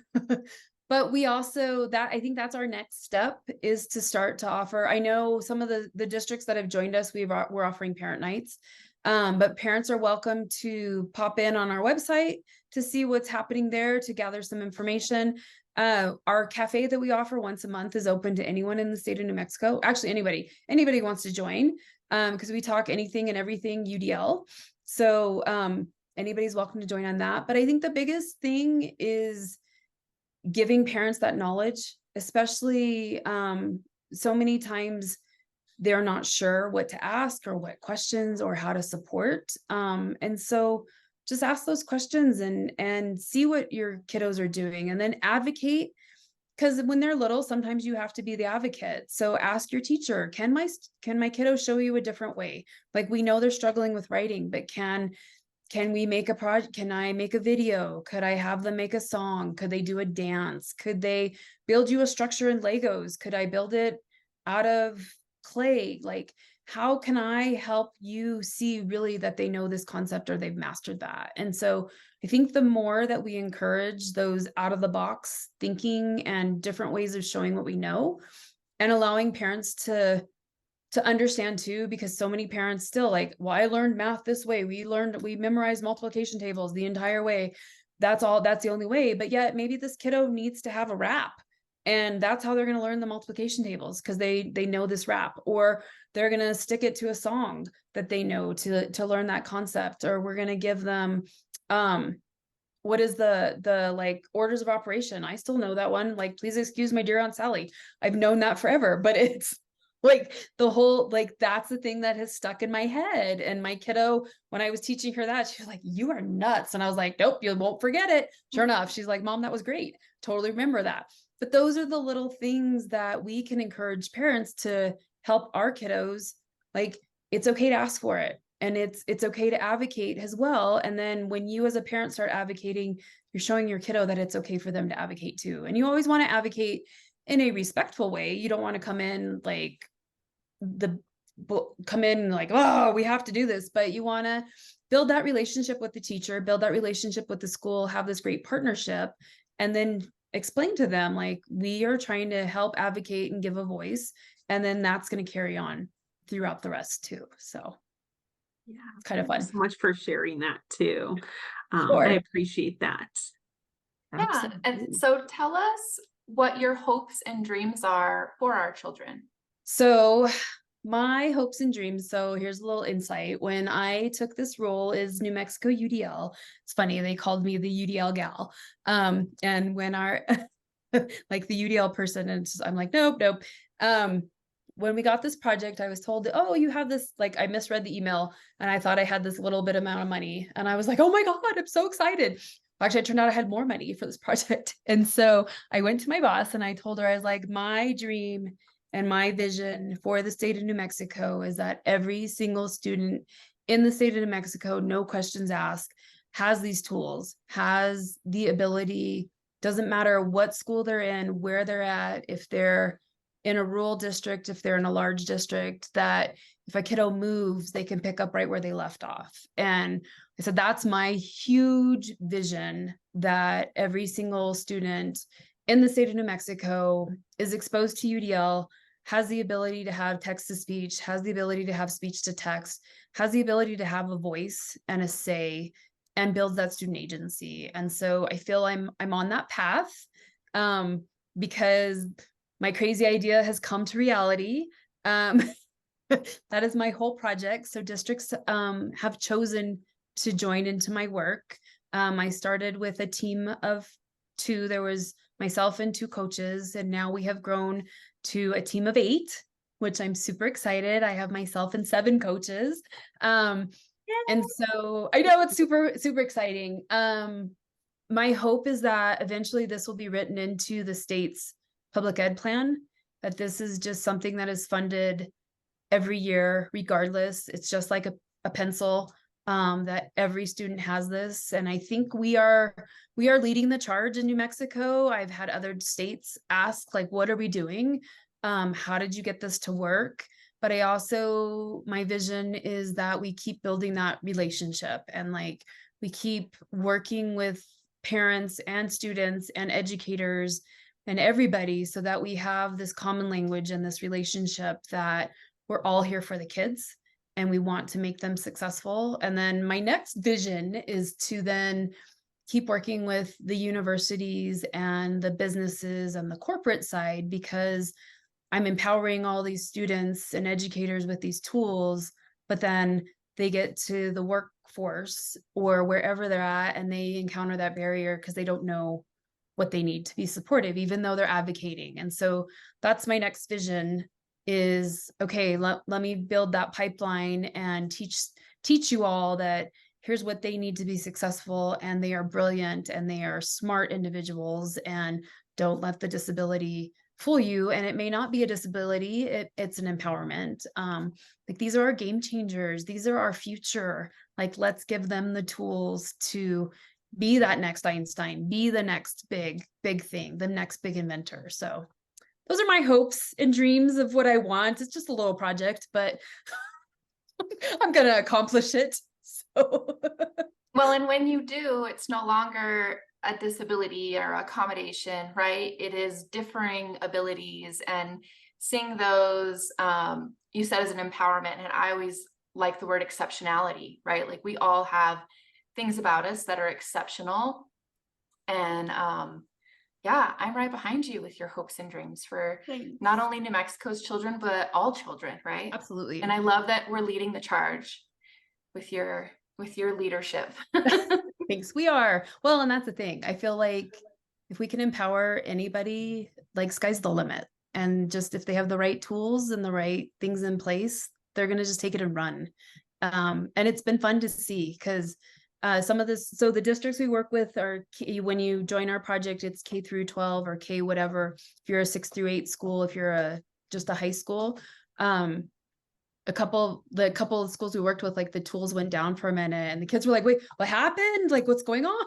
But we also, that I think that's our next step, is to start to offer. I know some of the districts that have joined us, we're offering parent nights, but parents are welcome to pop in on our website to see what's happening there, to gather some information. Our cafe that we offer once a month is open to anyone in the state of New Mexico. Actually, anybody wants to join, because we talk anything and everything UDL. So anybody's welcome to join on that. But I think the biggest thing is giving parents that knowledge, especially so many times they're not sure what to ask or what questions or how to support. And so just ask those questions and see what your kiddos are doing, and then advocate. Because when they're little, sometimes you have to be the advocate. So ask your teacher, can my kiddo show you a different way? Like, we know they're struggling with writing, but can we make a project? Can I make a video? Could I have them make a song? Could they do a dance? Could they build you a structure in Legos? Could I build it out of clay? Like, how can I help you see really that they know this concept or they've mastered that? And so I think the more that we encourage those out of the box thinking and different ways of showing what we know, and allowing parents to understand too, because so many parents still like, well, I learned math this way. We memorized multiplication tables the entire way. That's the only way. But yet maybe this kiddo needs to have a rap, and that's how they're going to learn the multiplication tables, because they know this rap, or they're going to stick it to a song that they know to learn that concept. Or we're going to give them what is the like orders of operation. I still know that one. Like, please excuse my dear Aunt Sally. I've known that forever, but it's like the whole, like, that's the thing that has stuck in my head. And my kiddo, when I was teaching her that, she was like, you are nuts. And I was like, nope, you won't forget it. Sure enough, she's like, Mom, that was great. Totally remember that. But those are the little things that we can encourage parents to help our kiddos. Like, it's okay to ask for it, and it's okay to advocate as well. And then when you as a parent start advocating, you're showing your kiddo that it's okay for them to advocate too. And you always want to advocate in a respectful way. You don't want to come in like oh, we have to do this, but you want to build that relationship with the teacher, build that relationship with the school, have this great partnership, and then explain to them, like, we are trying to help advocate and give a voice. And then that's going to carry on throughout the rest too. So Yeah, it's kind of fun. Thanks so much for sharing that too. Sure. I appreciate that. Yeah. Absolutely. And so tell us what your hopes and dreams are for our children. So my hopes and dreams. So here's a little insight. When I took this role as New Mexico UDL, it's funny, they called me the UDL gal. And when our like the UDL person, and I'm like, nope. When we got this project, I was told, oh, you have this, like, I misread the email and I thought I had this little bit amount of money. And I was like, oh my God, I'm so excited. Actually, it turned out I had more money for this project. And so I went to my boss and I told her, I was like, my dream and my vision for the state of New Mexico is that every single student in the state of New Mexico, no questions asked, has these tools, has the ability, doesn't matter what school they're in, where they're at, if they're in a rural district, if they're in a large district, that if a kiddo moves, they can pick up right where they left off. And I said, that's my huge vision, that every single student in the state of New Mexico is exposed to UDL, has the ability to have text to speech, has the ability to have speech to text, has the ability to have a voice and a say, and builds that student agency. And so I feel I'm on that path, because my crazy idea has come to reality. That is my whole project. So districts have chosen to join into my work. I started with a team of 2. There was myself and 2 coaches, and now we have grown to a team of 8, which I'm super excited. I have myself and 7 coaches. And so I know it's super, super exciting. My hope is that eventually this will be written into the state's public ed plan, that this is just something that is funded every year, regardless. It's just like a pencil, that every student has this. And I think we are leading the charge in New Mexico. I've had other states ask, like, what are we doing? How did you get this to work? But I also, my vision is that we keep building that relationship, and like we keep working with parents and students and educators and everybody, so that we have this common language and this relationship that we're all here for the kids and we want to make them successful. And then my next vision is to then keep working with the universities and the businesses and the corporate side, because I'm empowering all these students and educators with these tools, but then they get to the workforce or wherever they're at and they encounter that barrier because they don't know what they need to be supportive, even though they're advocating. And so that's my next vision is, okay, let me build that pipeline and teach you all that here's what they need to be successful, and they are brilliant and they are smart individuals, and don't let the disability fool you. And it may not be a disability, it's an empowerment. Like, these are our game changers, these are our future. Like, let's give them the tools to be that next Einstein, be the next big thing, the next big inventor. So those are my hopes and dreams of what I want. It's just a little project, but I'm gonna accomplish it. So Well, and when you do, it's no longer a disability or accommodation, right? It is differing abilities, and seeing those, you said, as an empowerment. And I always like the word exceptionality, right? Like, we all have things about us that are exceptional. And yeah, I'm right behind you with your hopes and dreams for not only New Mexico's children, but all children, right? absolutely. And I love that we're leading the charge with your leadership. Thanks. We are. Well, and that's the thing. I feel like if we can empower anybody, like, sky's the limit. And just if they have the right tools and the right things in place, they're going to just take it and run. And it's been fun to see, because some of this, so the districts we work with are, when you join our project, it's K through 12 or K whatever. If you're a 6 through 8 school, if you're just a high school, the couple of schools we worked with, like, the tools went down for a minute and the kids were like, wait, what happened? Like, what's going on?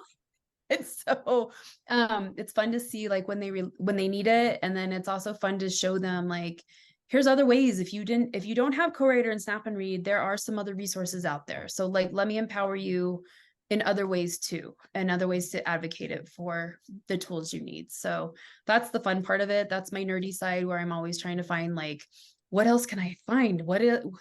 And so it's fun to see, like, when they need it. And then it's also fun to show them, like, here's other ways. If you don't have Co-Writer and Snap&Read, there are some other resources out there. So, like, let me empower you in other ways too, and other ways to advocate it for the tools you need. So that's the fun part of it. That's my nerdy side, where I'm always trying to find, like, what else can I find?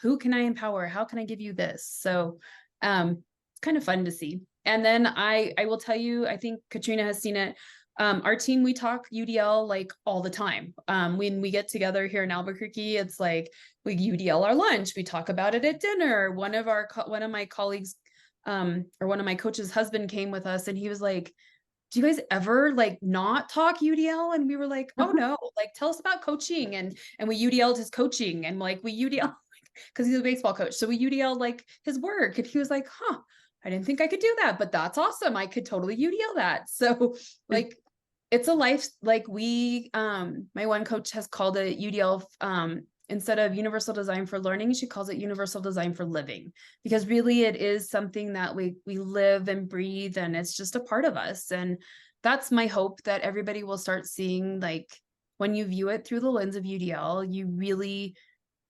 Who can I empower? How can I give you this? So it's kind of fun to see. And then I will tell you, I think Katrina has seen it. Our team, we talk UDL like all the time. When we get together here in Albuquerque, it's like we UDL our lunch. We talk about it at dinner. One of my colleagues, or one of my coach's husband, came with us, and he was like, do you guys ever, like, not talk UDL? And we were like, oh no, like, tell us about coaching. And we UDL'd his coaching, and like we UDL, because he's a baseball coach. So we UDL'd like his work, and he was like, huh, I didn't think I could do that, but that's awesome. I could totally UDL that. So, like, it's a life, like, my one coach has called it UDL, instead of universal design for learning, she calls it universal design for living, because really it is something that we live and breathe, and it's just a part of us. And that's my hope, that everybody will start seeing, like, when you view it through the lens of UDL, you really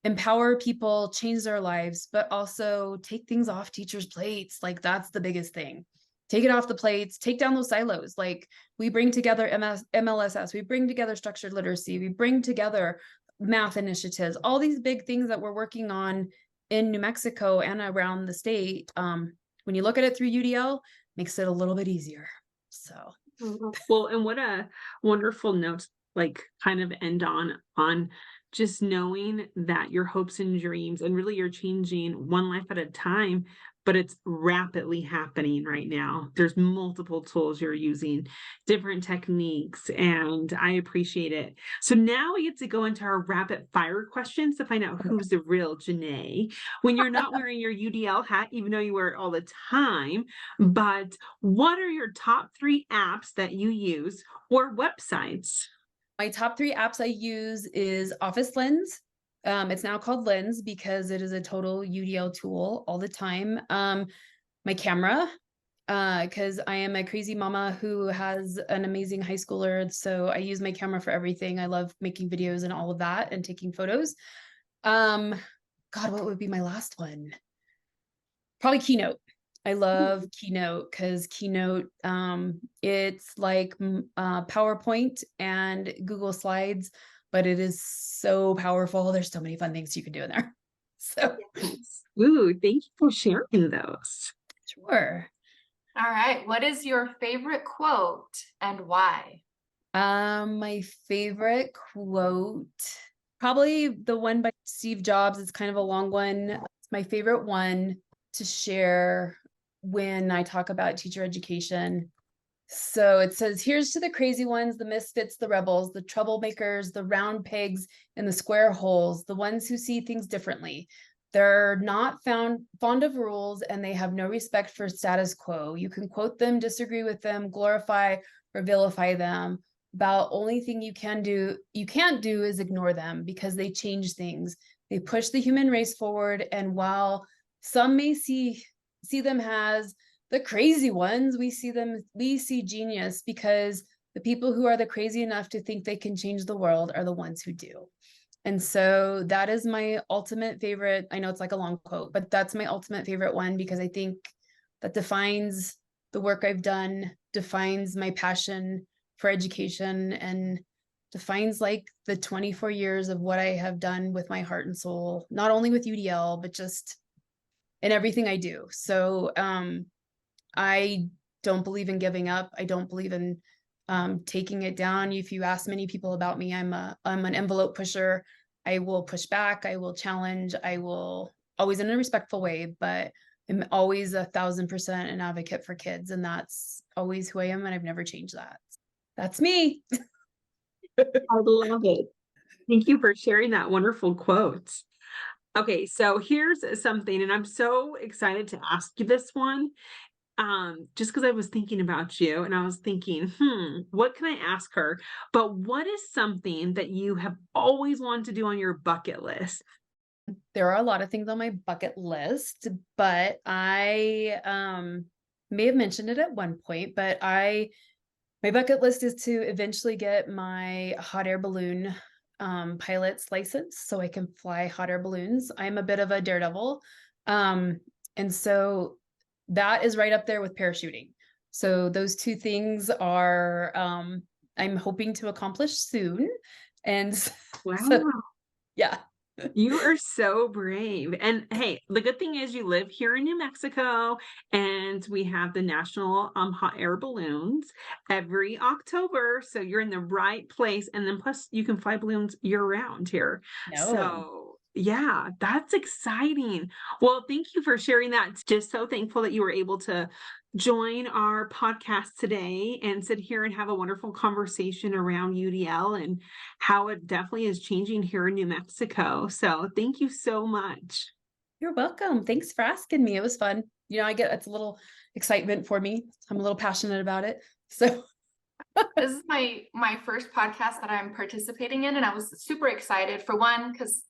empower people, change their lives, but also take things off teachers' plates. Like, that's the biggest thing. Take it off the plates, take down those silos. Like, we bring together MLSS, we bring together structured literacy, we bring together math initiatives, all these big things that we're working on in New Mexico and around the state. When you look at it through UDL, makes it a little bit easier. So, well, and what a wonderful note, like kind of end on just knowing that your hopes and dreams, and really you're changing one life at a time, but it's rapidly happening right now. There's multiple tools you're using, different techniques, and I appreciate it. So now we get to go into our rapid fire questions to find out who's the real Janea when you're not wearing your UDL hat, even though you wear it all the time. But what are your top 3 apps that you use or websites? My top 3 apps I use is Office Lens. It's now called Lens because it is a total UDL tool all the time. My camera, because I am a crazy mama who has an amazing high schooler. So I use my camera for everything. I love making videos and all of that and taking photos. God, what would be my last one? Probably Keynote. I love Keynote because Keynote, it's like PowerPoint and Google Slides, but it is so powerful. There's so many fun things you can do in there. So, Ooh, thank you for sharing those. sure. All right. What is your favorite quote and why? My favorite quote, probably the one by Steve Jobs. It's kind of a long one. It's my favorite one to share when I talk about teacher education. So it says, here's to the crazy ones, the misfits, the rebels, the troublemakers, the round pegs in the square holes, the ones who see things differently. They're not fond of rules and they have no respect for status quo. You can quote them, disagree with them, glorify or vilify them. About only thing you can't do is ignore them because they change things. They push the human race forward. And while some may see them as the crazy ones, we see genius because the people who are the crazy enough to think they can change the world are the ones who do. And so that is my ultimate favorite. I know it's like a long quote, but that's my ultimate favorite one because I think that defines the work I've done, defines my passion for education, and defines like the 24 years of what I have done with my heart and soul, not only with UDL, but just in everything I do. So I don't believe in giving up. I don't believe in taking it down. If you ask many people about me, I'm an envelope pusher. I will push back. I will challenge. I will always in a respectful way, but I'm always 1,000% an advocate for kids. And that's always who I am. And I've never changed that. That's me. I love it. Thank you for sharing that wonderful quote. Okay, so here's something, and I'm so excited to ask you this one. Just because I was thinking about you and I was thinking, what can I ask her? But what is something that you have always wanted to do on your bucket list? There are a lot of things on my bucket list, but I may have mentioned it at one point, but my bucket list is to eventually get my hot air balloon pilot's license so I can fly hot air balloons. I'm a bit of a daredevil. And so that is right up there with parachuting. So those two things are, I'm hoping to accomplish soon. And Wow. so, yeah. You are so brave. And hey, the good thing is you live here in New Mexico and we have the national hot air balloons every October. So you're in the right place. And then plus you can fly balloons year round here. No. So yeah, that's exciting. Well, thank you for sharing that. Just so thankful that you were able to join our podcast today and sit here and have a wonderful conversation around UDL and how it definitely is changing here in New Mexico. So thank you so much. You're welcome. Thanks for asking me. It was fun. It's a little excitement for me. I'm a little passionate about it. So this is my first podcast that I'm participating in, and I was super excited for one, because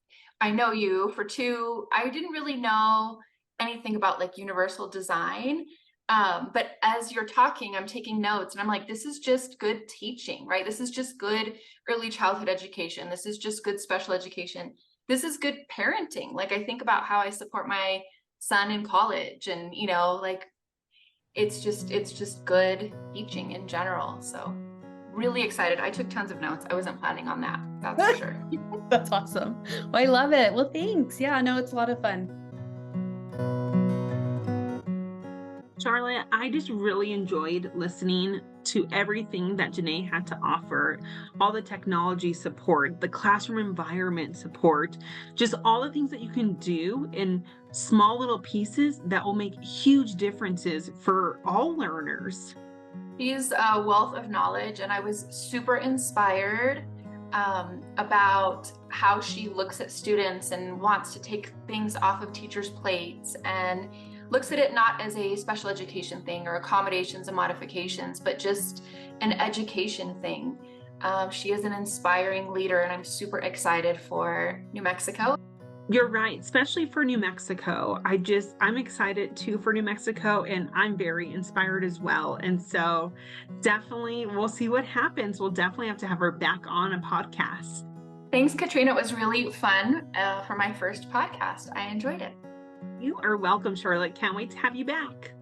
I know you, for two, I didn't really know anything about like universal design. But as you're talking, I'm taking notes and I'm like, this is just good teaching, right? This is just good early childhood education. This is just good special education. This is good parenting. Like I think about how I support my son in college and, like it's just good teaching in general. So really excited. I took tons of notes. I wasn't planning on that. That's for sure. That's awesome. Well, I love it. Well, thanks. Yeah, no, it's a lot of fun. Charlotte, I just really enjoyed listening to everything that Janea had to offer, all the technology support, the classroom environment support, just all the things that you can do in small little pieces that will make huge differences for all learners. She's a wealth of knowledge, and I was super inspired about how she looks at students and wants to take things off of teachers' plates and looks at it not as a special education thing or accommodations and modifications, but just an education thing. She is an inspiring leader, and I'm super excited for New Mexico. You're right, especially for New Mexico. I'm excited too for New Mexico, and I'm very inspired as well. And so definitely we'll see what happens. We'll definitely have to have her back on a podcast. Thanks, Katrina. It was really fun for my first podcast. I enjoyed it. You are welcome, Charlotte. Can't wait to have you back.